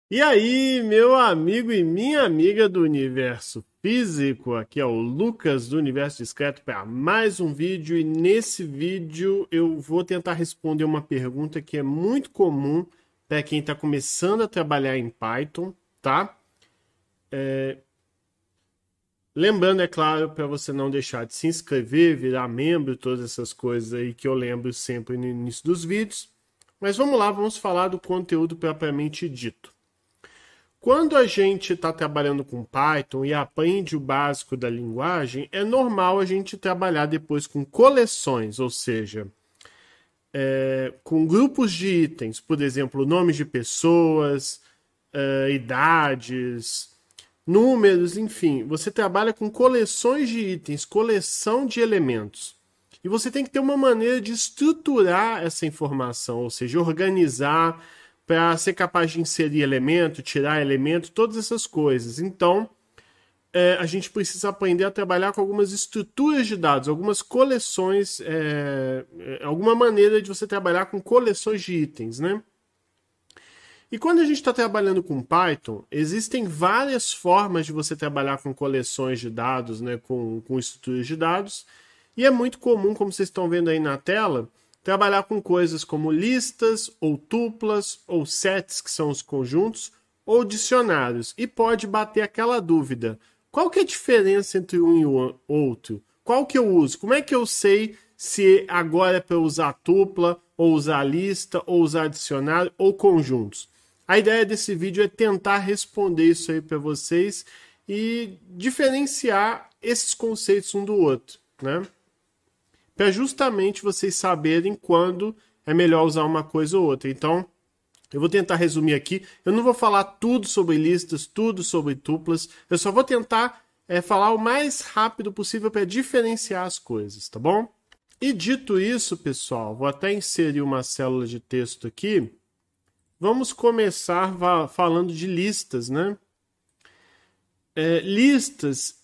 E aí, meu amigo e minha amiga do universo físico, aqui é o Lucas do Universo Discreto para mais um vídeo e nesse vídeo eu vou tentar responder uma pergunta que é muito comum para quem está começando a trabalhar em Python, tá? Lembrando, é claro, para você não deixar de se inscrever, virar membro, todas essas coisas aí que eu lembro sempre no início dos vídeos. Mas vamos lá, vamos falar do conteúdo propriamente dito. Quando a gente está trabalhando com Python e aprende o básico da linguagem, é normal a gente trabalhar depois com coleções, ou seja, com grupos de itens, por exemplo, nomes de pessoas, idades, números, enfim. Você trabalha com coleções de itens, coleção de elementos. E você tem que ter uma maneira de estruturar essa informação, ou seja, organizar para ser capaz de inserir elemento, tirar elemento, todas essas coisas. Então, a gente precisa aprender a trabalhar com algumas estruturas de dados, algumas coleções, alguma maneira de você trabalhar com coleções de itens, né? E quando a gente está trabalhando com Python, existem várias formas de você trabalhar com coleções de dados, né, com estruturas de dados. E é muito comum, como vocês estão vendo aí na tela, trabalhar com coisas como listas, ou tuplas, ou sets, que são os conjuntos, ou dicionários. E pode bater aquela dúvida. Qual que é a diferença entre um e o outro? Qual que eu uso? Como é que eu sei se agora é para usar tupla, ou usar lista, ou usar dicionário, ou conjuntos? A ideia desse vídeo é tentar responder isso aí para vocês e diferenciar esses conceitos um do outro, né? Para justamente vocês saberem quando é melhor usar uma coisa ou outra. Então, eu vou tentar resumir aqui. Eu não vou falar tudo sobre listas, tudo sobre tuplas. Eu só vou tentar falar o mais rápido possível para diferenciar as coisas, tá bom? E dito isso, pessoal, vou até inserir uma célula de texto aqui. Vamos começar falando de listas, né? Listas,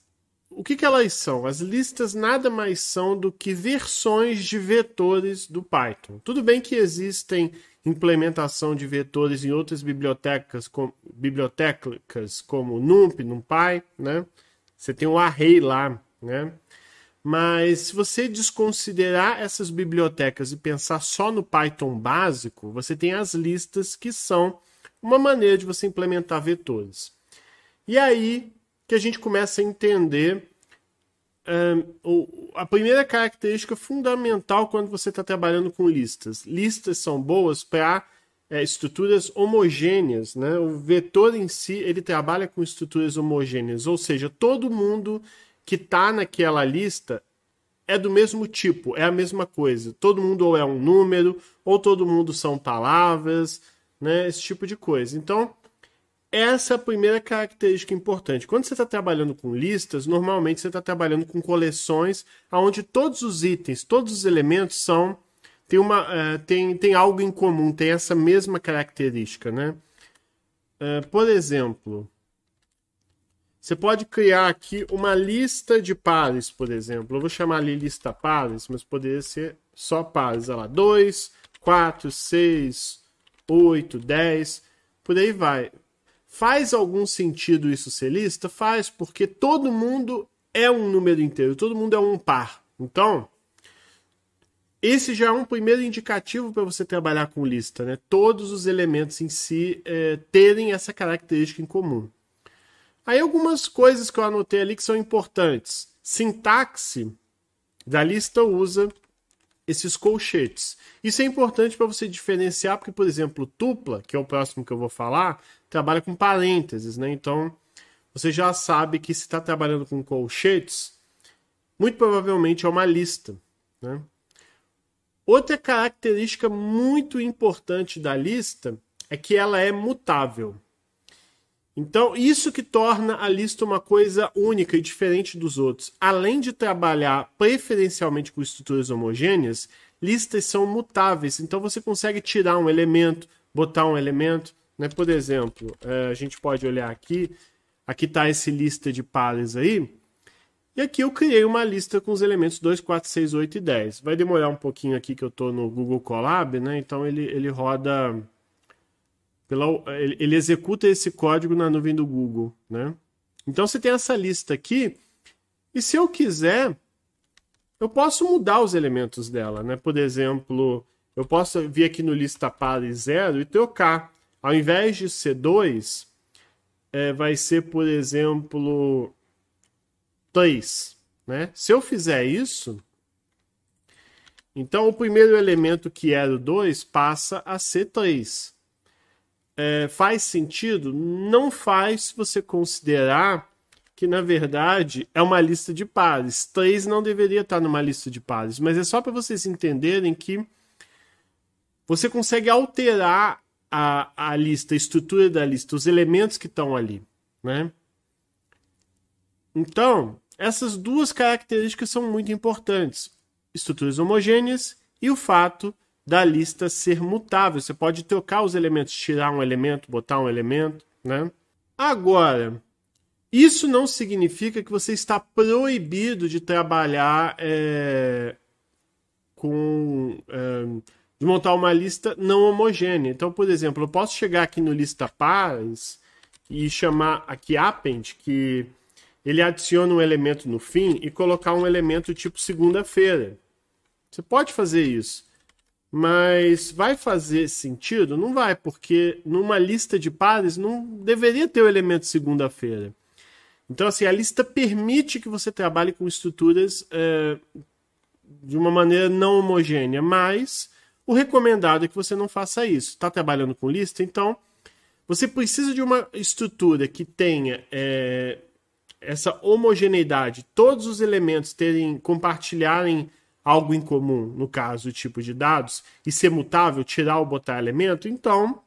o que elas são? As listas nada mais são do que versões de vetores do Python. Tudo bem que existem implementação de vetores em outras bibliotecas como NumPy, NumPy, né? Você tem o array lá, né? Mas se você desconsiderar essas bibliotecas e pensar só no Python básico, você tem as listas que são uma maneira de você implementar vetores. E aí que a gente começa a entender a primeira característica fundamental quando você está trabalhando com listas. Listas são boas para estruturas homogêneas, né? O vetor em si ele trabalha com estruturas homogêneas, ou seja, todo mundo que está naquela lista é do mesmo tipo, é a mesma coisa. Todo mundo ou é um número, ou todo mundo são palavras, né? Esse tipo de coisa. Então, essa é a primeira característica importante. Quando você está trabalhando com listas, normalmente você está trabalhando com coleções onde todos os itens, todos os elementos são tem algo em comum, tem essa mesma característica, né? Por exemplo, você pode criar aqui uma lista de pares, por exemplo. Eu vou chamar ali lista pares, mas poderia ser só pares. Olha lá, 2, 4, 6, 8, 10, por aí vai. Faz algum sentido isso ser lista? Faz, porque todo mundo é um número inteiro, todo mundo é um par. Então, esse já é um primeiro indicativo para você trabalhar com lista, né? Todos os elementos em si terem essa característica em comum. Aí algumas coisas que eu anotei ali que são importantes. Sintaxe da lista usa esses colchetes. Isso é importante para você diferenciar, porque, por exemplo, tupla, que é o próximo que eu vou falar, trabalha com parênteses, né? Então, você já sabe que se está trabalhando com colchetes, muito provavelmente é uma lista, né? Outra característica muito importante da lista é que ela é mutável. Então, isso que torna a lista uma coisa única e diferente dos outros. Além de trabalhar preferencialmente com estruturas homogêneas, listas são mutáveis. Então, você consegue tirar um elemento, botar um elemento, né? Por exemplo, a gente pode olhar aqui. Aqui está esse lista de pares aí. E aqui eu criei uma lista com os elementos 2, 4, 6, 8 e 10. Vai demorar um pouquinho aqui que eu estou no Google Colab, né? Então, ele roda Ele executa esse código na nuvem do Google, né? Então você tem essa lista aqui, e se eu quiser, eu posso mudar os elementos dela, né? Por exemplo, eu posso vir aqui no lista pares 0 e trocar. Ao invés de ser 2, vai ser, por exemplo, 3, né? Se eu fizer isso, então o primeiro elemento que era o 2 passa a ser 3. Faz sentido? Não faz se você considerar que, na verdade, é uma lista de pares. 3 não deveria estar numa lista de pares, mas é só para vocês entenderem que você consegue alterar a lista, a estrutura da lista, os elementos que estão ali, né? Então, essas duas características são muito importantes. Estruturas homogêneas e o fato da lista ser mutável. Você pode trocar os elementos, tirar um elemento, botar um elemento, né? Agora, isso não significa que você está proibido de trabalhar de montar uma lista não homogênea. Então, por exemplo, eu posso chegar aqui no lista pares e chamar aqui append, que ele adiciona um elemento no fim e colocar um elemento tipo segunda-feira. Você pode fazer isso. Mas vai fazer sentido? Não vai, porque numa lista de pares não deveria ter o elemento segunda-feira. Então, assim, a lista permite que você trabalhe com estruturas de uma maneira não homogênea, mas o recomendado é que você não faça isso. Está trabalhando com lista? Então, você precisa de uma estrutura que tenha essa homogeneidade, todos os elementos compartilharem algo em comum, no caso, o tipo de dados, e ser mutável, tirar ou botar elemento. Então,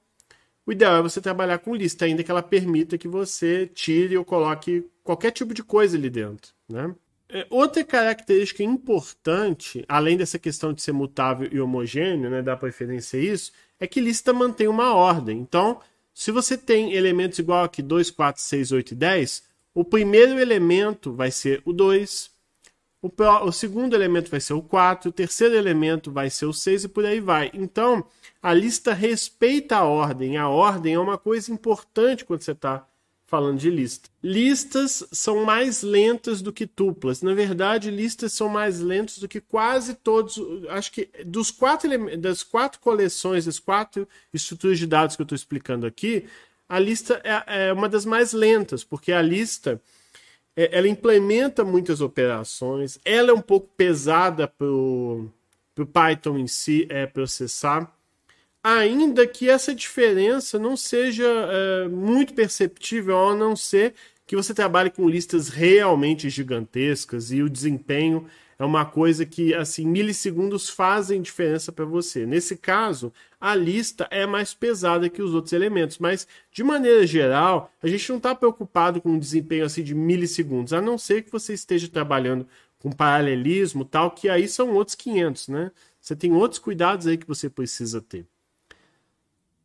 o ideal é você trabalhar com lista, ainda que ela permita que você tire ou coloque qualquer tipo de coisa ali dentro, né? Outra característica importante, além dessa questão de ser mutável e homogêneo, né, dá preferência a isso, é que lista mantém uma ordem. Então, se você tem elementos igual aqui 2, 4, 6, 8 e 10, o primeiro elemento vai ser o 2, o segundo elemento vai ser o 4, o terceiro elemento vai ser o 6 e por aí vai. Então, a lista respeita a ordem. A ordem é uma coisa importante quando você está falando de lista. Listas são mais lentas do que tuplas. Na verdade, listas são mais lentas do que quase todos. Acho que das 4 coleções, das 4 estruturas de dados que eu estou explicando aqui, a lista é uma das mais lentas, porque a lista ela implementa muitas operações, ela é um pouco pesada para o Python em si processar, ainda que essa diferença não seja muito perceptível, a não ser que você trabalhe com listas realmente gigantescas e o desempenho é uma coisa que, assim, milissegundos fazem diferença para você. Nesse caso, a lista é mais pesada que os outros elementos, mas, de maneira geral, a gente não está preocupado com um desempenho assim de milissegundos, a não ser que você esteja trabalhando com paralelismo tal, que aí são outros 500, né? Você tem outros cuidados aí que você precisa ter.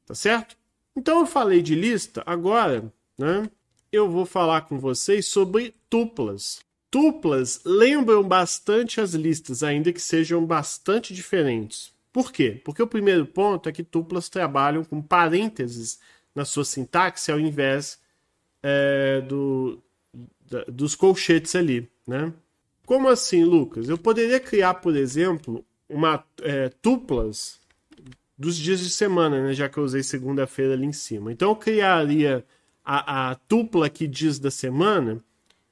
Tá certo? Então eu falei de lista, agora, né, eu vou falar com vocês sobre tuplas. Tuplas lembram bastante as listas, ainda que sejam bastante diferentes. Por quê? Porque o primeiro ponto é que tuplas trabalham com parênteses na sua sintaxe ao invés dos colchetes ali, né? Como assim, Lucas? Eu poderia criar, por exemplo, tuplas dos dias de semana, né? Já que eu usei segunda-feira ali em cima. Então eu criaria a tupla que diz da semana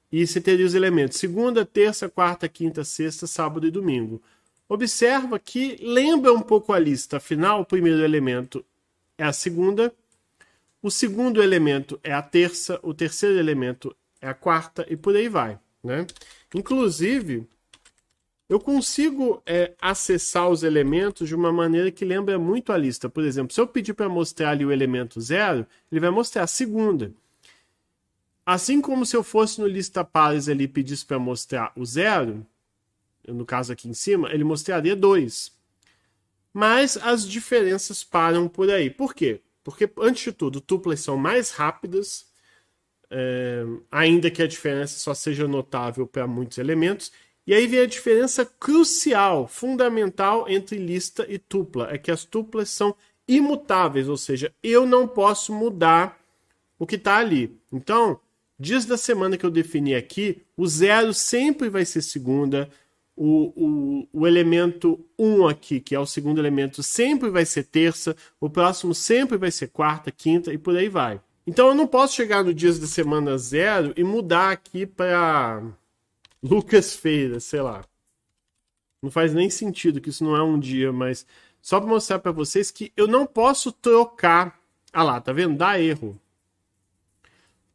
e você teria os elementos segunda, terça, quarta, quinta, sexta, sábado e domingo. Observa que lembra um pouco a lista, afinal o primeiro elemento é a segunda, o segundo elemento é a terça, o terceiro elemento é a quarta e por aí vai, né? Inclusive, eu consigo acessar os elementos de uma maneira que lembra muito a lista. Por exemplo, se eu pedir para mostrar ali o elemento 0, ele vai mostrar a segunda. Assim como se eu fosse no lista pares ali e pedisse para mostrar o 0, no caso aqui em cima, ele mostraria 2. Mas as diferenças param por aí. Por quê? Porque, antes de tudo, tuplas são mais rápidas, ainda que a diferença só seja notável para muitos elementos. E aí vem a diferença crucial, fundamental entre lista e tupla. É que as tuplas são imutáveis, ou seja, eu não posso mudar o que está ali. Então, dias da semana que eu defini aqui, o 0 sempre vai ser segunda, o elemento 1 aqui, que é o segundo elemento, sempre vai ser terça, o próximo sempre vai ser quarta, quinta e por aí vai. Então eu não posso chegar no dias da semana 0 e mudar aqui para Lucas-feira, sei lá. Não faz nem sentido que isso não é um dia, mas só para mostrar para vocês que eu não posso trocar. Ah lá, tá vendo? Dá erro.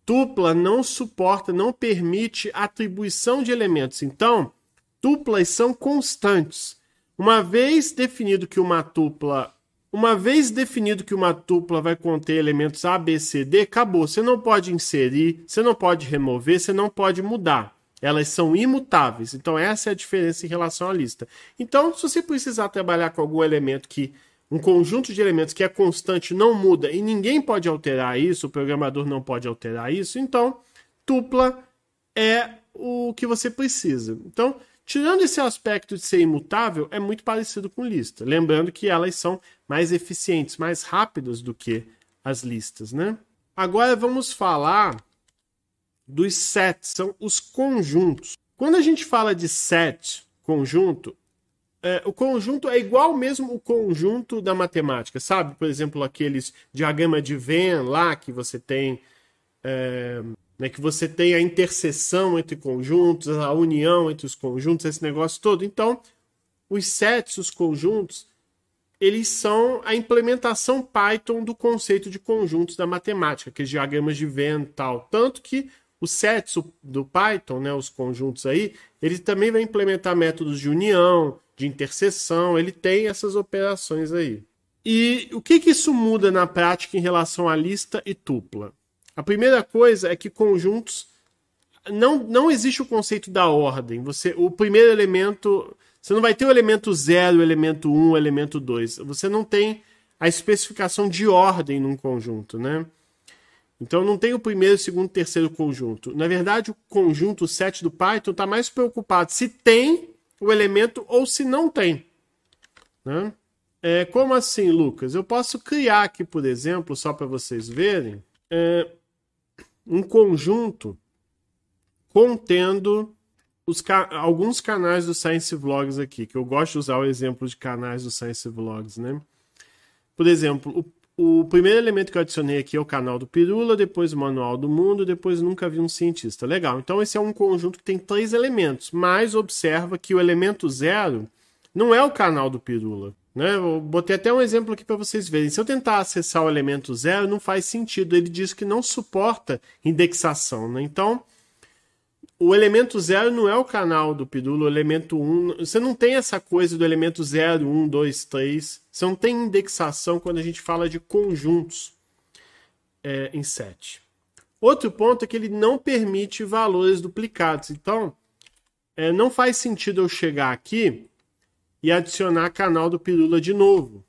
Tupla não suporta, não permite atribuição de elementos. Então, tuplas são constantes. Uma vez definido que uma tupla vai conter elementos A, B, C, D, acabou. Você não pode inserir, você não pode remover, você não pode mudar. Elas são imutáveis. Então, essa é a diferença em relação à lista. Então, se você precisar trabalhar com algum elemento um conjunto de elementos que é constante, não muda, e ninguém pode alterar isso, o programador não pode alterar isso, então, tupla é o que você precisa. Então, tirando esse aspecto de ser imutável, é muito parecido com lista. Lembrando que elas são mais eficientes, mais rápidas do que as listas, né? Agora vamos falar dos sets, são os conjuntos. Quando a gente fala de set, conjunto, o conjunto é igual mesmo o conjunto da matemática, sabe? Por exemplo, aqueles diagrama de Venn lá que você tem... que você tem a interseção entre conjuntos, a união entre os conjuntos, esse negócio todo. Então, os sets, os conjuntos, eles são a implementação Python do conceito de conjuntos da matemática, aqueles diagramas de Venn e tal. Tanto que os sets do Python, né, os conjuntos aí, ele também vai implementar métodos de união, de interseção, ele tem essas operações aí. E o que isso muda na prática em relação à lista e tupla? A primeira coisa é que conjuntos não existe o conceito da ordem. O primeiro elemento, você não vai ter o elemento 0, o elemento 1, o elemento 2. Você não tem a especificação de ordem num conjunto, né? Então não tem o primeiro, segundo, terceiro conjunto. Na verdade, o conjunto, o set do Python, está mais preocupado se tem o elemento ou se não tem, né? Como assim, Lucas? Eu posso criar aqui, por exemplo, só para vocês verem, um conjunto contendo alguns canais do Science Vlogs aqui, que eu gosto de usar o exemplo de canais do Science Vlogs, né? Por exemplo, o primeiro elemento que eu adicionei aqui é o canal do Pirula, depois o Manual do Mundo, depois Nunca Vi um Cientista. Legal, então esse é um conjunto que tem 3 elementos, mas observa que o elemento 0 não é o canal do Pirula, né? Eu botei até um exemplo aqui para vocês verem. Se eu tentar acessar o elemento 0, não faz sentido. Ele diz que não suporta indexação, né? Então, o elemento 0 não é o canal do Pirula, o elemento 1... Você não tem essa coisa do elemento 0, 1, 2, 3. Você não tem indexação quando a gente fala de conjuntos em set. Outro ponto é que ele não permite valores duplicados. Então, não faz sentido eu chegar aqui e adicionar canal do Pirula de novo.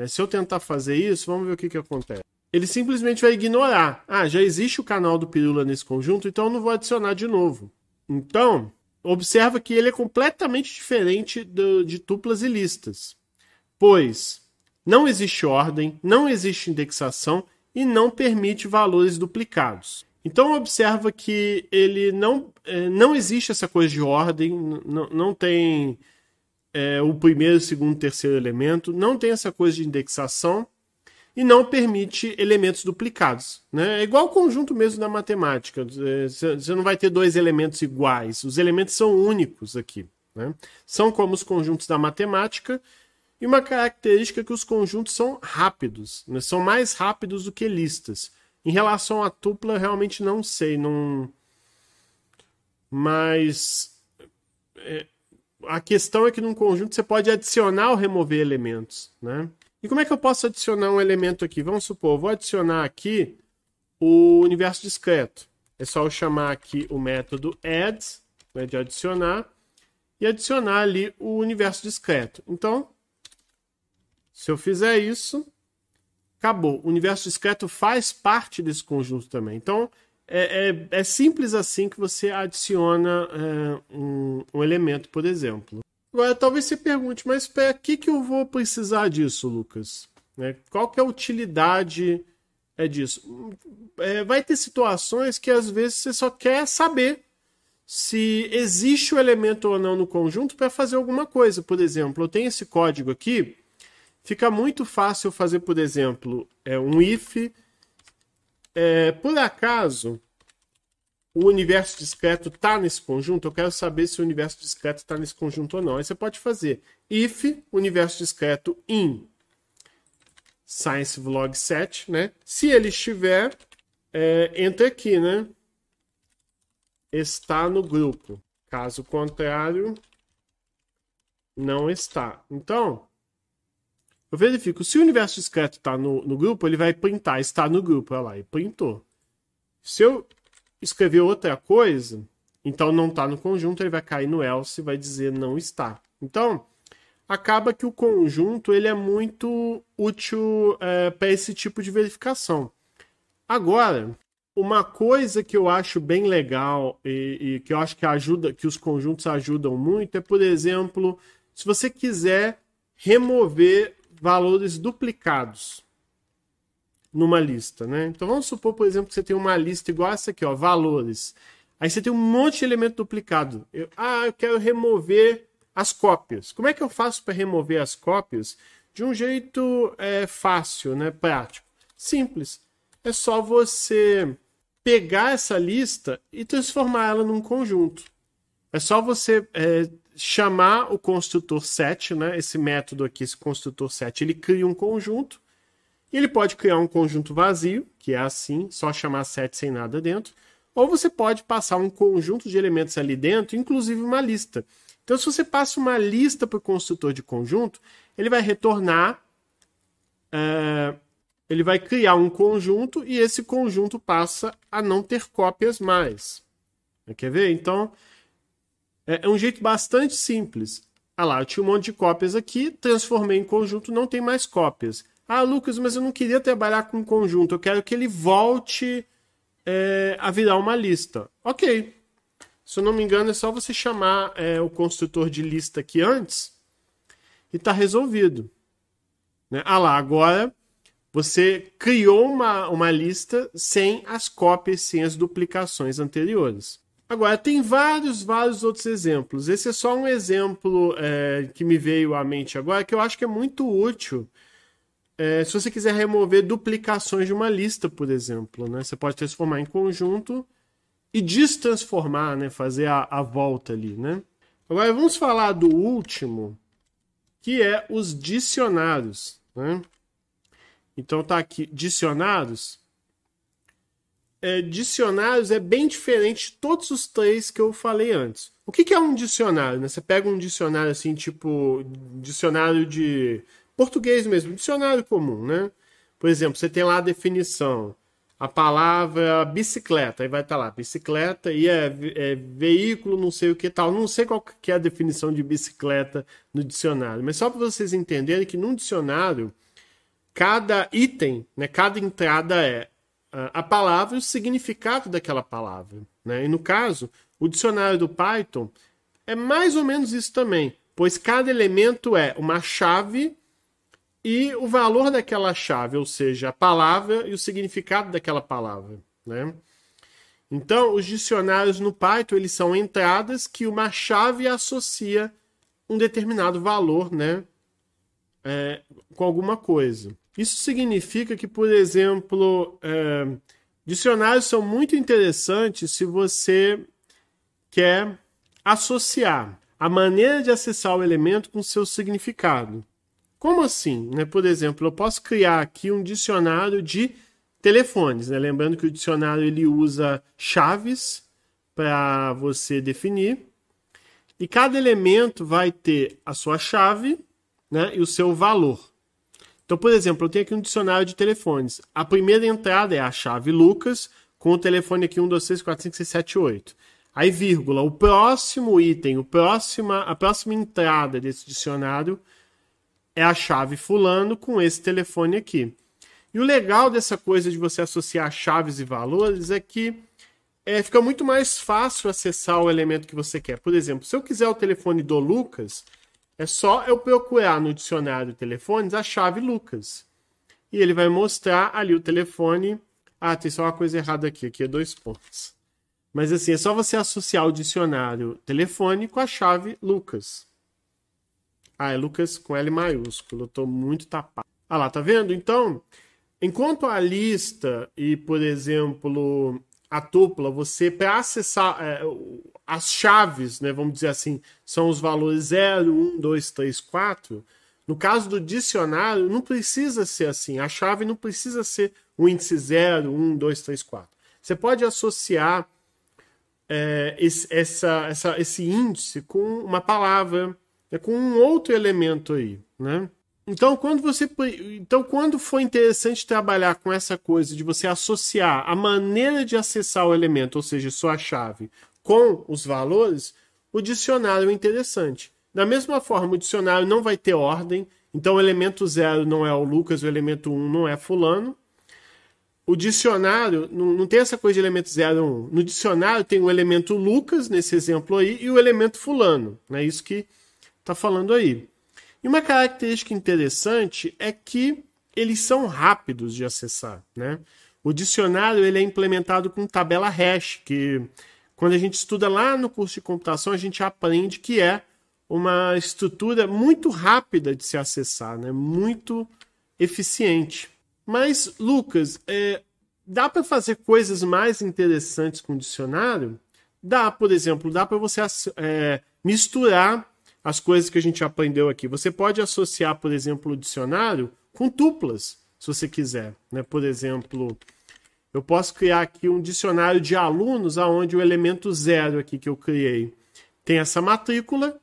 Se eu tentar fazer isso, vamos ver o que acontece. Ele simplesmente vai ignorar. Já existe o canal do Pirula nesse conjunto, então eu não vou adicionar de novo. Então, observa que ele é completamente diferente de tuplas e listas. Pois não existe ordem, não existe indexação e não permite valores duplicados. Então, observa que ele não existe essa coisa de ordem, não tem... o primeiro, segundo, terceiro elemento, não tem essa coisa de indexação e não permite elementos duplicados, né? É igual o conjunto mesmo da matemática. Você não vai ter 2 elementos iguais, os elementos são únicos aqui, né? São como os conjuntos da matemática e uma característica é que os conjuntos são rápidos, né? São mais rápidos do que listas. Em relação à tupla, eu realmente não sei, mas... A questão é que num conjunto você pode adicionar ou remover elementos, né? E como é que eu posso adicionar um elemento aqui? Vamos supor, eu vou adicionar aqui o universo discreto. É só eu chamar aqui o método add, né, de adicionar, e adicionar ali o universo discreto. Então, se eu fizer isso, acabou. O universo discreto faz parte desse conjunto também. Então, é simples assim que você adiciona um elemento, por exemplo. Agora, talvez você pergunte, mas para que eu vou precisar disso, Lucas? né? Qual que é a utilidade disso? Vai ter situações que às vezes você só quer saber se existe o elemento ou não no conjunto para fazer alguma coisa. Por exemplo, eu tenho esse código aqui, fica muito fácil fazer, por exemplo, um if. Por acaso, o universo discreto está nesse conjunto? Eu quero saber se o universo discreto está nesse conjunto ou não. Aí você pode fazer if universo discreto in sciencevlog7, né? Se ele estiver, entra aqui, né? Está no grupo. Caso contrário, não está. Então, eu verifico. Se o universo discreto está no grupo, ele vai printar. Está no grupo. Olha lá, e printou. Se eu escrever outra coisa, então não está no conjunto, ele vai cair no else e vai dizer não está. Então, acaba que o conjunto ele é muito útil para esse tipo de verificação. Agora, uma coisa que eu acho bem legal e que eu acho que os conjuntos ajudam muito é, por exemplo, se você quiser remover valores duplicados numa lista, né? Então vamos supor, por exemplo, que você tem uma lista igual essa aqui, ó, valores. Aí você tem um monte de elemento duplicado. Eu quero remover as cópias. Como é que eu faço para remover as cópias de um jeito fácil, né? Prático? Simples. É só você pegar essa lista e transformar ela num conjunto. É só você chamar o construtor set, né? Esse método aqui, esse construtor set, ele cria um conjunto. E ele pode criar um conjunto vazio, que é assim, só chamar set sem nada dentro. Ou você pode passar um conjunto de elementos ali dentro, inclusive uma lista. Então, se você passa uma lista para o construtor de conjunto, ele vai retornar, ele vai criar um conjunto e esse conjunto passa a não ter cópias mais. Quer ver? Então, é um jeito bastante simples. Ah lá, eu tinha um monte de cópias aqui, transformei em conjunto, não tem mais cópias. Ah, Lucas, mas eu não queria trabalhar com conjunto, eu quero que ele volte a virar uma lista. Ok. Se eu não me engano, é só você chamar o construtor de lista aqui antes e está resolvido. Né? Ah lá, agora você criou uma lista sem as cópias, sem as duplicações anteriores. Agora, tem vários outros exemplos. Esse é só um exemplo que me veio à mente agora, que eu acho que é muito útil. Se você quiser remover duplicações de uma lista, por exemplo, né? Você pode transformar em conjunto e destransformar, né? Fazer a volta ali, né? Agora vamos falar do último, que é os dicionários, né? Então tá aqui, dicionários. Dicionários é bem diferente de todos os três que eu falei antes. O que é um dicionário? Né? Você pega um dicionário assim, tipo dicionário de português mesmo, dicionário comum, né? Por exemplo, você tem lá a definição, a palavra bicicleta, aí vai estar lá, bicicleta e veículo, não sei o que tal, não sei qual que é a definição de bicicleta no dicionário, mas só para vocês entenderem que num dicionário, cada item, né, cada entrada é a palavra e o significado daquela palavra, né? E no caso, o dicionário do Python é mais ou menos isso também, pois cada elemento é uma chave e o valor daquela chave, ou seja, a palavra e o significado daquela palavra, né? Então, os dicionários no Python, eles são entradas que uma chave associa um determinado valor, né? Com alguma coisa. Isso significa que, por exemplo, dicionários são muito interessantes se você quer associar a maneira de acessar o elemento com seu significado. Como assim? Né? Por exemplo, eu posso criar aqui um dicionário de telefones. Né? Lembrando que o dicionário ele usa chaves para você definir. E cada elemento vai ter a sua chave, né, e o seu valor. Então, por exemplo, eu tenho aqui um dicionário de telefones. A primeira entrada é a chave Lucas, com o telefone aqui 1, 2, 3, 4, 5, 6, 7, 8. Aí, vírgula, o próximo item, a próxima entrada desse dicionário é a chave fulano com esse telefone aqui. E o legal dessa coisa de você associar chaves e valores é que fica muito mais fácil acessar o elemento que você quer. Por exemplo, se eu quiser o telefone do Lucas, é só eu procurar no dicionário de telefones a chave Lucas. e ele vai mostrar ali o telefone. Ah, tem só uma coisa errada aqui é 2 pontos. Mas assim, é só você associar o dicionário telefone com a chave Lucas. Ah, é Lucas com L maiúsculo, eu tô muito tapado. Ah lá, tá vendo? Então, enquanto a lista e, por exemplo, a tupla, você, para acessar as chaves, né, vamos dizer assim, são os valores 0, 1, 2, 3, 4. No caso do dicionário, não precisa ser assim. A chave não precisa ser o índice 0, 1, 2, 3, 4. Você pode associar esse índice com uma palavra, com um outro elemento aí, né? Então, quando for interessante trabalhar com essa coisa de você associar a maneira de acessar o elemento, ou seja, sua chave, com os valores, o dicionário é interessante. Da mesma forma, o dicionário não vai ter ordem, então o elemento 0 não é o Lucas, o elemento 1 não é fulano. O dicionário não tem essa coisa de elemento 0 1. No dicionário tem o elemento Lucas, nesse exemplo aí, e o elemento fulano. É isso que está falando aí. E uma característica interessante é que eles são rápidos de acessar, né? O dicionário ele é implementado com tabela hash, que quando a gente estuda lá no curso de computação, a gente aprende que é uma estrutura muito rápida de se acessar, né? Muito eficiente. Mas, Lucas, dá para fazer coisas mais interessantes com o dicionário? Dá, por exemplo, dá para você misturar as coisas que a gente aprendeu aqui. Você pode associar, por exemplo, o dicionário com tuplas, se você quiser, né? Por exemplo, eu posso criar aqui um dicionário de alunos onde o elemento 0 aqui que eu criei tem essa matrícula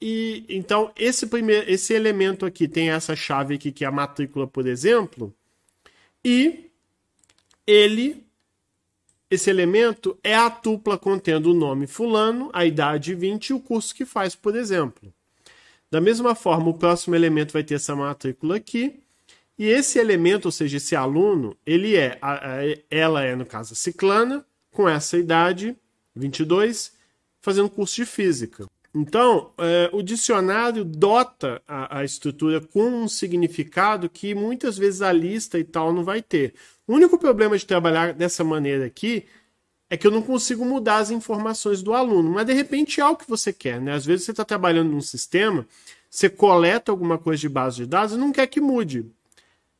e então esse elemento aqui tem essa chave aqui que é a matrícula, por exemplo, e esse elemento é a tupla contendo o nome fulano, a idade 20 e o curso que faz, por exemplo. Da mesma forma, o próximo elemento vai ter essa matrícula aqui. E esse elemento, ou seja, esse aluno, ela é, no caso, a ciclana, com essa idade, 22, fazendo curso de física. Então, o dicionário dota a estrutura com um significado que muitas vezes a lista e tal não vai ter. O único problema de trabalhar dessa maneira aqui é que eu não consigo mudar as informações do aluno, mas de repente é o que você quer, né? Às vezes você está trabalhando num sistema, você coleta alguma coisa de base de dados e não quer que mude.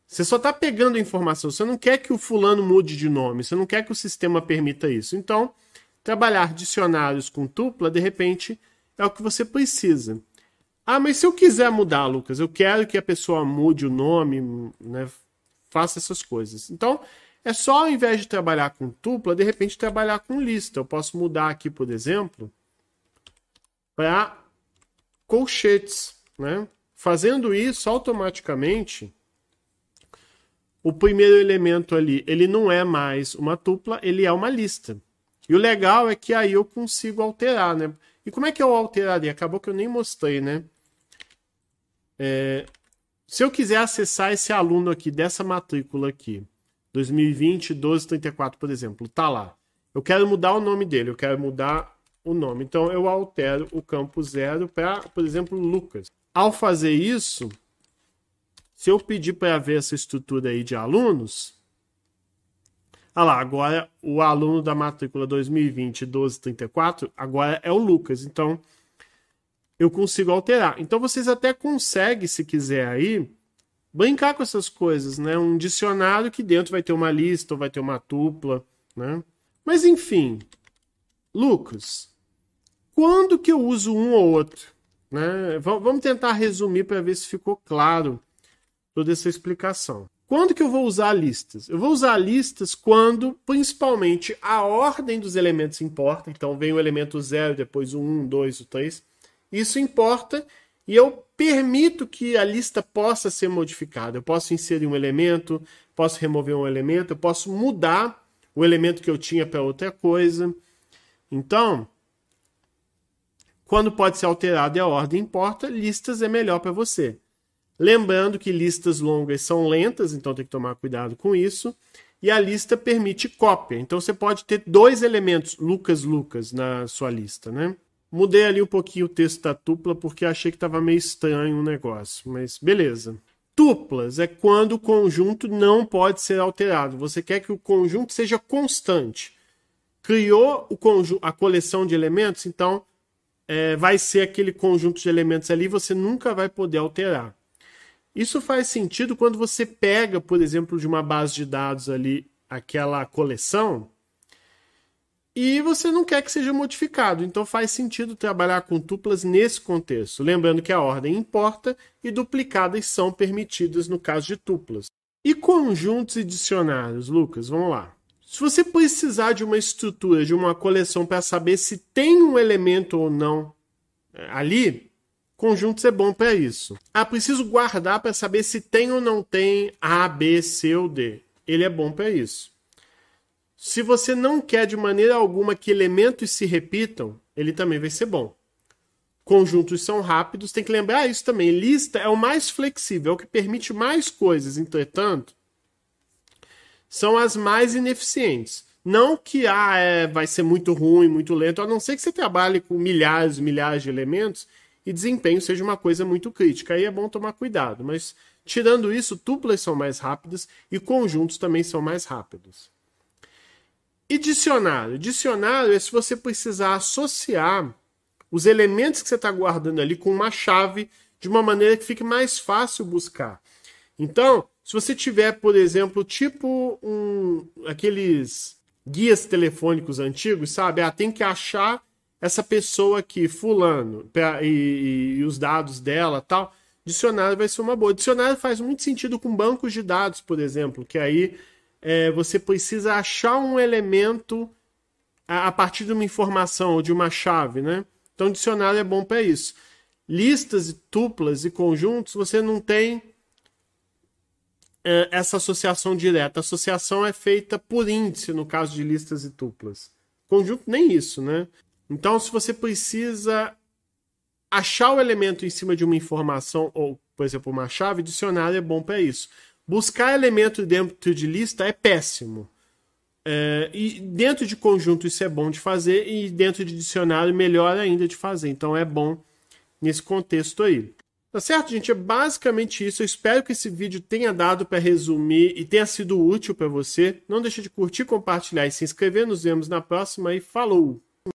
Você só está pegando a informação, você não quer que o fulano mude de nome, você não quer que o sistema permita isso. Então, trabalhar dicionários com tupla, de repente, é o que você precisa. Ah, mas se eu quiser mudar, Lucas, eu quero que a pessoa mude o nome, né? Faça essas coisas. Então, é só ao invés de trabalhar com tupla, de repente trabalhar com lista. Eu posso mudar aqui, por exemplo, para colchetes, né? Fazendo isso, automaticamente, o primeiro elemento ali, ele não é mais uma tupla, ele é uma lista. E o legal é que aí eu consigo alterar, né? E como é que eu alteraria? Acabou que eu nem mostrei, né? Se eu quiser acessar esse aluno aqui, dessa matrícula aqui, 2020, 1234, por exemplo, tá lá. Eu quero mudar o nome dele, eu quero mudar o nome. Então, eu altero o campo 0 para, por exemplo, Lucas. Ao fazer isso, se eu pedir para ver essa estrutura aí de alunos, lá, agora o aluno da matrícula 2020, 1234, agora é o Lucas. Então, eu consigo alterar. Então, vocês até conseguem, se quiser aí, brincar com essas coisas, né? Um dicionário que dentro vai ter uma lista ou vai ter uma tupla, né? Mas, enfim, Lucas, quando que eu uso um ou outro? Né? Vamos tentar resumir para ver se ficou claro toda essa explicação. Quando que eu vou usar listas? Eu vou usar listas quando, principalmente, a ordem dos elementos importa. Então, vem o elemento 0, depois o 1, 2, o 3. Isso importa e eu permito que a lista possa ser modificada. Eu posso inserir um elemento, posso remover um elemento, eu posso mudar o elemento que eu tinha para outra coisa. Então, quando pode ser alterado e a ordem importa, listas é melhor para você. Lembrando que listas longas são lentas, então tem que tomar cuidado com isso. E a lista permite cópia. Então você pode ter 2 elementos Lucas na sua lista, né? Mudei ali um pouquinho o texto da tupla porque achei que estava meio estranho o negócio, mas beleza. Tuplas é quando o conjunto não pode ser alterado. Você quer que o conjunto seja constante. Criou a coleção de elementos, então vai ser aquele conjunto de elementos ali, você nunca vai poder alterar. Isso faz sentido quando você pega, por exemplo, de uma base de dados ali, aquela coleção, e você não quer que seja modificado. Então faz sentido trabalhar com tuplas nesse contexto. Lembrando que a ordem importa e duplicadas são permitidas no caso de tuplas. E conjuntos e dicionários, Lucas? Vamos lá. Se você precisar de uma estrutura, de uma coleção para saber se tem um elemento ou não ali, conjuntos é bom para isso. Preciso guardar para saber se tem ou não tem A, B, C ou D. Ele é bom para isso. Se você não quer de maneira alguma que elementos se repitam, ele também vai ser bom. Conjuntos são rápidos, tem que lembrar isso também. Lista é o mais flexível, é o que permite mais coisas, entretanto, são as mais ineficientes. Não que vai ser muito ruim, muito lento, a não ser que você trabalhe com milhares e milhares de elementos e desempenho seja uma coisa muito crítica. Aí é bom tomar cuidado, mas tirando isso, tuplas são mais rápidas e conjuntos também são mais rápidos. E dicionário? Dicionário é se você precisar associar os elementos que você está guardando ali com uma chave de uma maneira que fique mais fácil buscar. Então, se você tiver, por exemplo, tipo aqueles guias telefônicos antigos, sabe? Tem que achar essa pessoa aqui, fulano, e os dados dela tal. Dicionário vai ser uma boa. Dicionário faz muito sentido com bancos de dados, por exemplo, que aí você precisa achar um elemento a partir de uma informação ou de uma chave, né? Então, dicionário é bom para isso. Listas, tuplas e conjuntos, você não tem essa associação direta. A associação é feita por índice, no caso de listas e tuplas. Conjunto, nem isso, né? Então, se você precisa achar o elemento em cima de uma informação, ou, por exemplo, uma chave, dicionário é bom para isso. Buscar elemento dentro de lista é péssimo. E dentro de conjunto isso é bom de fazer, e dentro de dicionário melhor ainda de fazer. Então é bom nesse contexto aí. Tá certo, gente? É basicamente isso. Eu espero que esse vídeo tenha dado para resumir e tenha sido útil para você. Não deixe de curtir, compartilhar e se inscrever. Nos vemos na próxima e falou!